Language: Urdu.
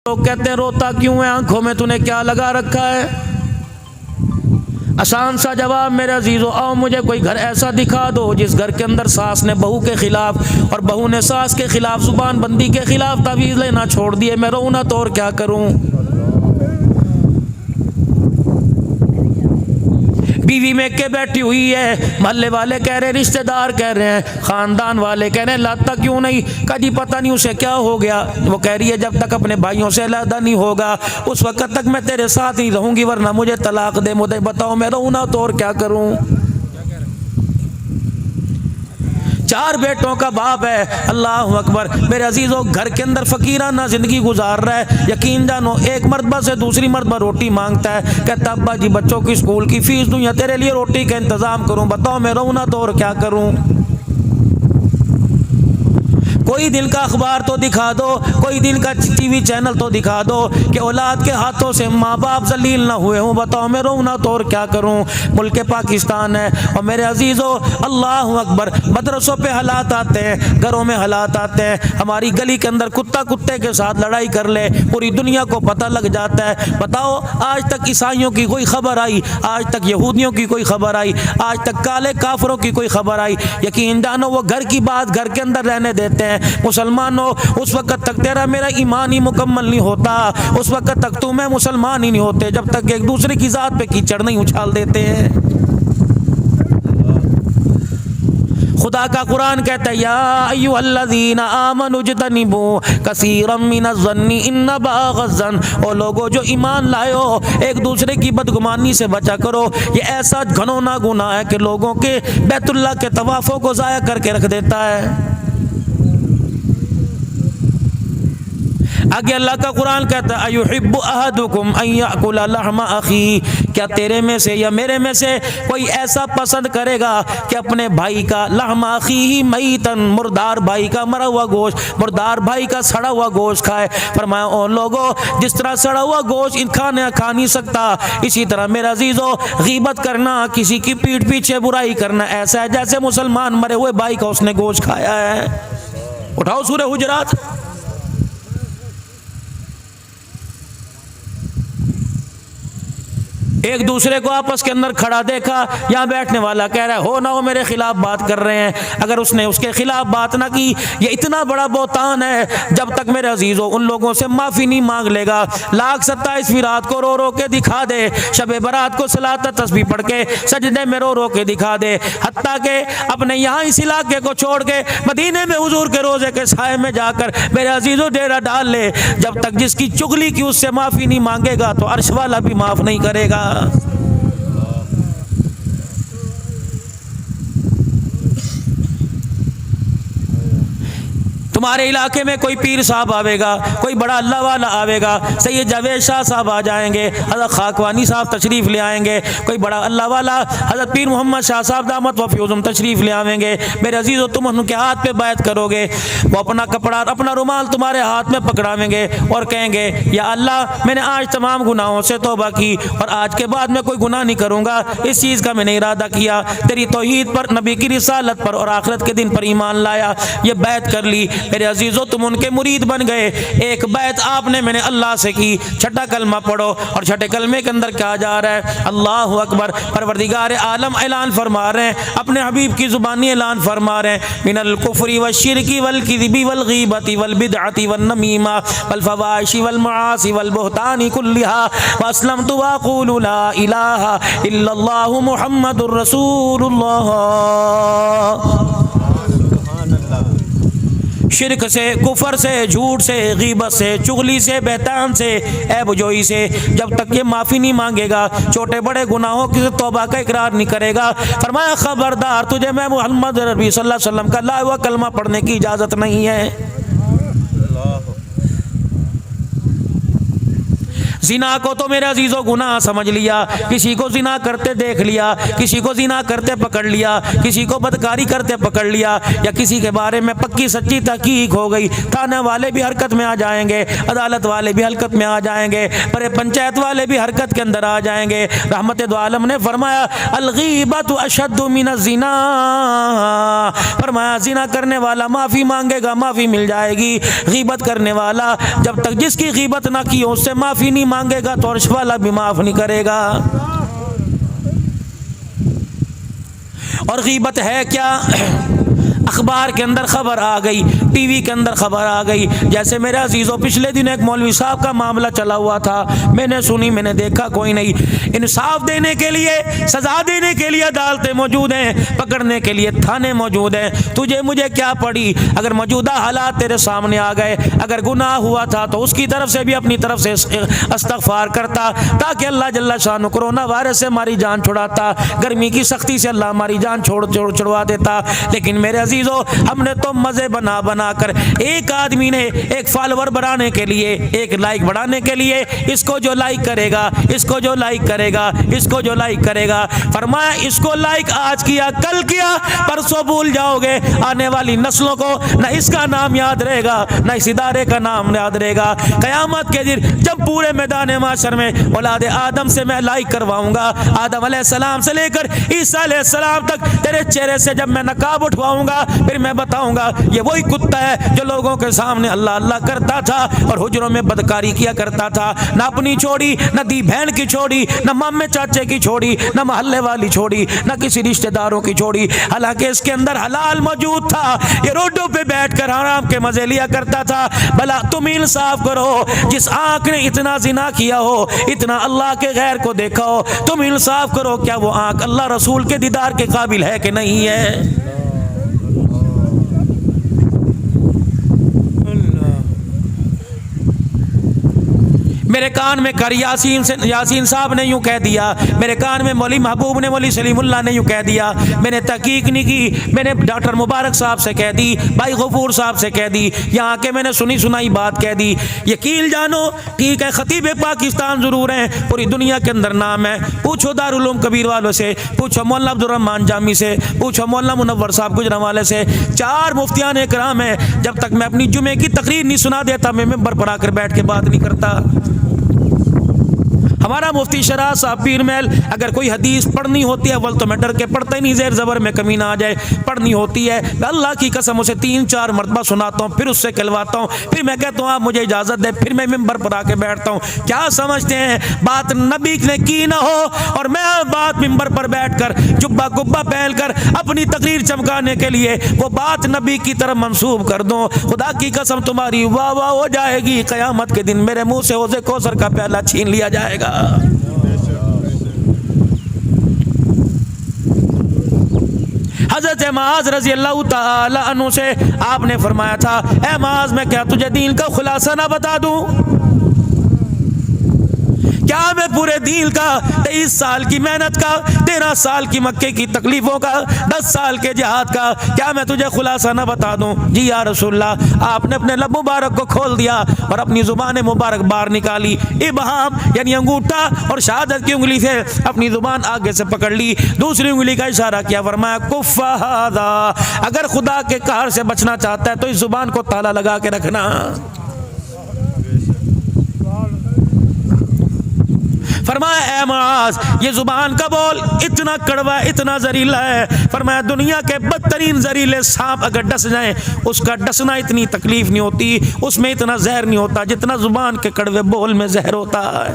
لوگ کہتے ہیں روتا کیوں ہے، آنکھوں میں تُونے کیا لگا رکھا ہے؟ آسان سا جواب میرے عزیزو، آؤ مجھے کوئی گھر ایسا دکھا دو جس گھر کے اندر ساس نے بہو کے خلاف اور بہو نے ساس کے خلاف زبان بندی کے خلاف تعویذ لینا چھوڑ دیے، میں روں نہ تو اور کیا کروں؟ بیوی میں کے بیٹھی ہوئی ہے، محلے والے کہہ رہے ہیں، رشتہ دار کہہ رہے ہیں، خاندان والے کہہ رہے ہیں لاتا کیوں نہیں؟ کہا جی پتہ نہیں اسے کیا ہو گیا۔ وہ کہہ رہی ہے جب تک اپنے بھائیوں سے علیحدہ نہیں ہوگا اس وقت تک میں تیرے ساتھ نہیں رہوں گی، ورنہ مجھے طلاق دے، مجھے بتاؤ میں رہوں نہ تو اور کیا کروں؟ 4 بیٹوں کا باپ ہے، اللہ اکبر میرے عزیزو، گھر کے اندر فقیرانہ زندگی گزار رہا ہے۔ یقین جانو ایک مرتبہ سے دوسری مرتبہ روٹی مانگتا ہے، کہتا ابا جی بچوں کی اسکول کی فیس دوں یا تیرے لیے روٹی کا انتظام کروں، بتاؤ میں رہوں نہ تو اور کیا کروں؟ کوئی دل کا اخبار تو دکھا دو، کوئی دل کا ٹی وی چینل تو دکھا دو کہ اولاد کے ہاتھوں سے ماں باپ ذلیل نہ ہوئے ہوں، بتاؤ میں روں نہ تو اور کیا کروں؟ ملک پاکستان ہے اور میرے عزیزو اللہ اکبر، مدرسوں پہ حالات آتے ہیں، گھروں میں حالات آتے ہیں، ہماری گلی کے اندر کتا کتے کے ساتھ لڑائی کر لے پوری دنیا کو پتہ لگ جاتا ہے۔ بتاؤ آج تک عیسائیوں کی کوئی خبر آئی؟ آج تک یہودیوں کی کوئی خبر آئی؟ آج تک کالے کافروں کی کوئی خبر آئی؟ یقین جانو وہ گھر کی بات گھر کے اندر رہنے دیتے ہیں۔ مسلمانوں اس وقت تک تیرا میرا ایمان ہی مکمل نہیں ہوتا، اس وقت تک تو میں مسلمان ہی نہیں ہوتے جب تک ایک دوسرے کی ذات پہ کیچڑ نہیں اچھال دیتے ہیں۔ خدا کا قرآن کہتا ہے یا ایھا الذین آمنوا اجتنبوا کثیرا من الظن ان بعض الظن، او لوگو جو ایمان لائے ہو ایک دوسرے کی بدگمانی سے بچا کرو، یہ ایسا گھنونا گناہ ہے کہ لوگوں کے بیت اللہ کے طوافوں کو ضائع کر کے رکھ دیتا ہے۔ آگے اللہ کا قرآن کہتا ہے ایحب احدکم ان یاکل لحم اخیہ، کیا تیرے میں سے یا میرے میں سے کوئی ایسا پسند کرے گا کہ اپنے بھائی کا لحم اخیہ میتن، مردار بھائی کا مرا ہوا گوشت، مردار بھائی کا سڑا ہوا گوشت کھائے؟ فرمایا او لوگو جس طرح سڑا ہوا گوشت کھا نہیں سکتا، اسی طرح میرا عزیزو غیبت کرنا، کسی کی پیٹھ پیچھے برائی کرنا ایسا ہے جیسے مسلمان مرے ہوئے بھائی کا اس نے گوشت کھایا ہے۔ اٹھاؤ سورہ حجرات۔ ایک دوسرے کو آپس کے اندر کھڑا دیکھا، یہاں بیٹھنے والا کہہ رہا ہے ہو نہ ہو میرے خلاف بات کر رہے ہیں، اگر اس نے اس کے خلاف بات نہ کی یہ اتنا بڑا بہتان ہے، جب تک میرے عزیزو ان لوگوں سے معافی نہیں مانگ لے گا، لاکھ 27ویں رات کو رو رو کے دکھا دے، شب برات کو صلاۃ تسبیح پڑھ کے سجدے میں رو رو کے دکھا دے، حتیٰ کہ اپنے یہاں اس علاقے کو چھوڑ کے مدینے میں حضور کے روضے کے سائے میں جا کر میرے عزیزو ڈیرا ڈال لے، جب تک جس کی چغلی کی اس سے معافی نہیں مانگے گا تو عرش والا بھی معاف نہیں کرے گا۔ تمہارے علاقے میں کوئی پیر صاحب آوے گا، کوئی بڑا اللہ والا آوے گا، سید جاوید شاہ صاحب آ جائیں گے، حضرت خاکوانی صاحب تشریف لے آئیں گے، کوئی بڑا اللہ والا حضرت پیر محمد شاہ صاحب دامت و فیوزم تشریف لے آویں گے، میرے عزیزو تم ان کے ہاتھ پہ بیعت کرو گے، وہ اپنا کپڑا اپنا رومال تمہارے ہاتھ میں پکڑاویں گے اور کہیں گے یا اللہ میں نے آج تمام گناہوں سے توبہ کی اور آج کے بعد میں کوئی گناہ نہیں کروں گا، اس چیز کا میں نے ارادہ کیا، تیری توحید پر، نبی کی رسالت پر اور آخرت کے دن پر ایمان لایا، یہ بیعت کر لی۔ میرے عزیزو تم ان کے مرید بن گئے، ایک بیعت آپ نے میں نے اللہ سے کی، چھٹا کلمہ پڑھو، اور چھٹے کلمے کے اندر کیا جا رہا ہے؟ اللہ اکبر، پروردگار عالم اعلان فرما رہے ہیں، اپنے حبیب کی زبانی اعلان فرما رہے ہیں، من الکفر والشرک والکذب والغیبۃ والبدعۃ والنمیمہ والفواحش والمعاصی والبہتان کلھا واسلمت واقول لا الہ الا اللہ محمد الرسول اللہ۔ شرک سے، کفر سے، جھوٹ سے، غیبت سے، چغلی سے، بہتان سے، عیب جوئی سے، جب تک یہ معافی نہیں مانگے گا، چھوٹے بڑے گناہوں کی توبہ کا اقرار نہیں کرے گا، فرمایا خبردار تجھے میں محمد ربی صلی اللہ علیہ وسلم کا لا ہوا کلمہ پڑھنے کی اجازت نہیں ہے۔ زنا کو تو میرے عزیزوں گناہ سمجھ لیا، کسی کو زنا کرتے دیکھ لیا، کسی کو زنا کرتے پکڑ لیا، کسی کو بدکاری کرتے پکڑ لیا، یا کسی کے بارے میں پکی سچی تحقیق ہو گئی، تھانے والے بھی حرکت میں آ جائیں گے، عدالت والے بھی حرکت میں آ جائیں گے، پر پنچایت والے بھی حرکت کے اندر آ جائیں گے۔ رحمت دو عالم نے فرمایا الغیبت اشد من الزنا، فرمایا زنا کرنے والا معافی مانگے گا معافی مل جائے گی، غیبت کرنے والا جب تک جس کی غیبت نہ کی اس سے معافی نہیں مانگے گا تو عرش والا بھی معاف نہیں کرے گا۔ اور غیبت ہے کیا؟ اخبار کے اندر خبر آ گئی، ٹی وی کے اندر خبر آ گئی، جیسے میرے عزیزوں پچھلے دن ایک مولوی صاحب کا معاملہ چلا ہوا تھا، میں نے سنی، میں نے دیکھا، کوئی نہیں، انصاف دینے کے لیے، سزا دینے کے لیے عدالتیں موجود ہیں، پکڑنے کے لیے تھانے موجود ہیں، تجھے مجھے کیا پڑی؟ اگر موجودہ حالات تیرے سامنے آ گئے، اگر گناہ ہوا تھا تو اس کی طرف سے بھی اپنی طرف سے استغفار کرتا تاکہ اللہ جل شانہ کرونا وائرس سے ہماری جان چھڑاتا، گرمی کی سختی سے اللہ ہماری جان چھڑوا دیتا۔ لیکن میرے عزیزوں ہم نے تو مزے بنا بنا کر، ایک آدمی نے ایک فالوور بڑھانے کے لیے، ایک لائک بڑھانے کے لیے، اس کو جو لائک کرے گا، اس کو جو لائک کرے گا، اس کو جو لائک کرے گا، فرمایا اس کو لائک آج کیا، کل کیا، پرسوں بھول جاؤ گے، آنے والی نسلوں کو نہ اس کا نام یاد رہے گا، نہ اس ادارے کا نام یاد رہے گا۔ قیامت کے دن جب پورے میدان محشر میں اولاد آدم سے میں لائک کرواؤں گا، آدم علیہ السلام سے لے کر عیسیٰ علیہ السلام تک، تیرے چہرے سے جب میں نقاب اٹھواؤں گا، پھر میں بتاؤں گا یہ وہی کتا ہے جو لوگوں کے سامنے اللہ اللہ کرتا تھا اور حجروں میں بدکاری کیا کرتا تھا، نہ اپنی چھوڑی، نہ دی بہن کی چھوڑی، نہ مامے چاچے کی چھوڑی، نہ محلے والی چھوڑی، نہ کسی رشتہ داروں کی چھوڑی، حالانکہ اس کے اندر حلال موجود تھا، یہ روڈوں پہ بیٹھ کر حرام کے مزے لیا کرتا تھا۔ بھلا تم انصاف کرو، جس آنکھ نے اتنا زنا کیا ہو، اتنا اللہ کے غیر کو دیکھا ہو، تم انصاف کرو کیا وہ آنکھ اللہ رسول کے دیدار کے قابل ہے کہ نہیں ہے؟ میرے کان میں کر یاسین صاحب نے یوں کہہ دیا، میرے کان میں مولوی محبوب نے، مولوی سلیم اللہ نے یوں کہہ دیا، میں نے تحقیق نہیں کی، میں نے ڈاکٹر مبارک صاحب سے کہہ دی، بھائی غفور صاحب سے کہہ دی، یہاں کے میں نے سنی سنائی بات کہہ دی۔ یقین جانو ٹھیک ہے خطیب پاکستان ضرور ہیں، پوری دنیا کے اندر نام ہے، پوچھو دارالعلوم کبیر والوں سے، پوچھو مولانا عبدالرحمان جامی سے، پوچھو مولانا منور صاحب گجرانوالے سے، 4 مفتیان اکرام ہیں، جب تک میں اپنی جمعے کی تقریر نہیں سنا دیتا میں ممبر پر آ کر بیٹھ کے بات نہیں کرتا۔ ہمارا مفتی شراح صاحب پیر محل اگر کوئی حدیث پڑھنی ہوتی ہے اول تو میں ڈر کے پڑھتا ہی نہیں، زیر زبر میں کمی نہ آ جائے، پڑھنی ہوتی ہے میں اللہ کی قسم اسے 3-4 مرتبہ سناتا ہوں، پھر اس سے کہلواتا ہوں، پھر میں کہتا ہوں آپ مجھے اجازت دیں، پھر میں ممبر پر آ کے بیٹھتا ہوں۔ کیا سمجھتے ہیں بات نبی نے کی نہ ہو اور میں بات ممبر پر بیٹھ کر جبہ گبہ پہن کر اپنی تقریر چمکانے کے لیے وہ بات نبی کی طرف منسوب کر دوں، خدا کی قسم تمہاری واہ واہ ہو جائے گی، قیامت کے دن میرے منہ سے حوض کوثر کا پیالہ چھین لیا جائے گا۔ حضرت معاذ رضی اللہ تعالی عنہ سے آپ نے فرمایا تھا اے معاذ میں کیا تجھے دین کا خلاصہ نہ بتا دوں؟ کیا میں پورے دین کا 23 سال کی محنت کا، 13 سال کی مکے کی تکلیفوں کا، 10 سال کے جہاد کا کیا میں تجھے خلاصہ نہ بتا دوں؟ جی یا رسول اللہ۔ آپ نے اپنے لب مبارک کو کھول دیا اور اپنی زبان مبارک باہر نکالی، ابہام یعنی انگوٹھا اور شہادت کی انگلی سے اپنی زبان آگے سے پکڑ لی، دوسری انگلی کا اشارہ کیا، فرمایا کف ھذا، اگر خدا کے قہر سے بچنا چاہتا ہے تو اس زبان کو تالا لگا کے رکھنا۔ فرمایا اے معاذ یہ زبان کا بول اتنا کڑوا اتنا زہریلا ہے، فرمایا دنیا کے بدترین زہریلے سانپ اگر ڈس جائیں اس کا ڈسنا اتنی تکلیف نہیں ہوتی، اس میں اتنا زہر نہیں ہوتا جتنا زبان کے کڑوے بول میں زہر ہوتا ہے۔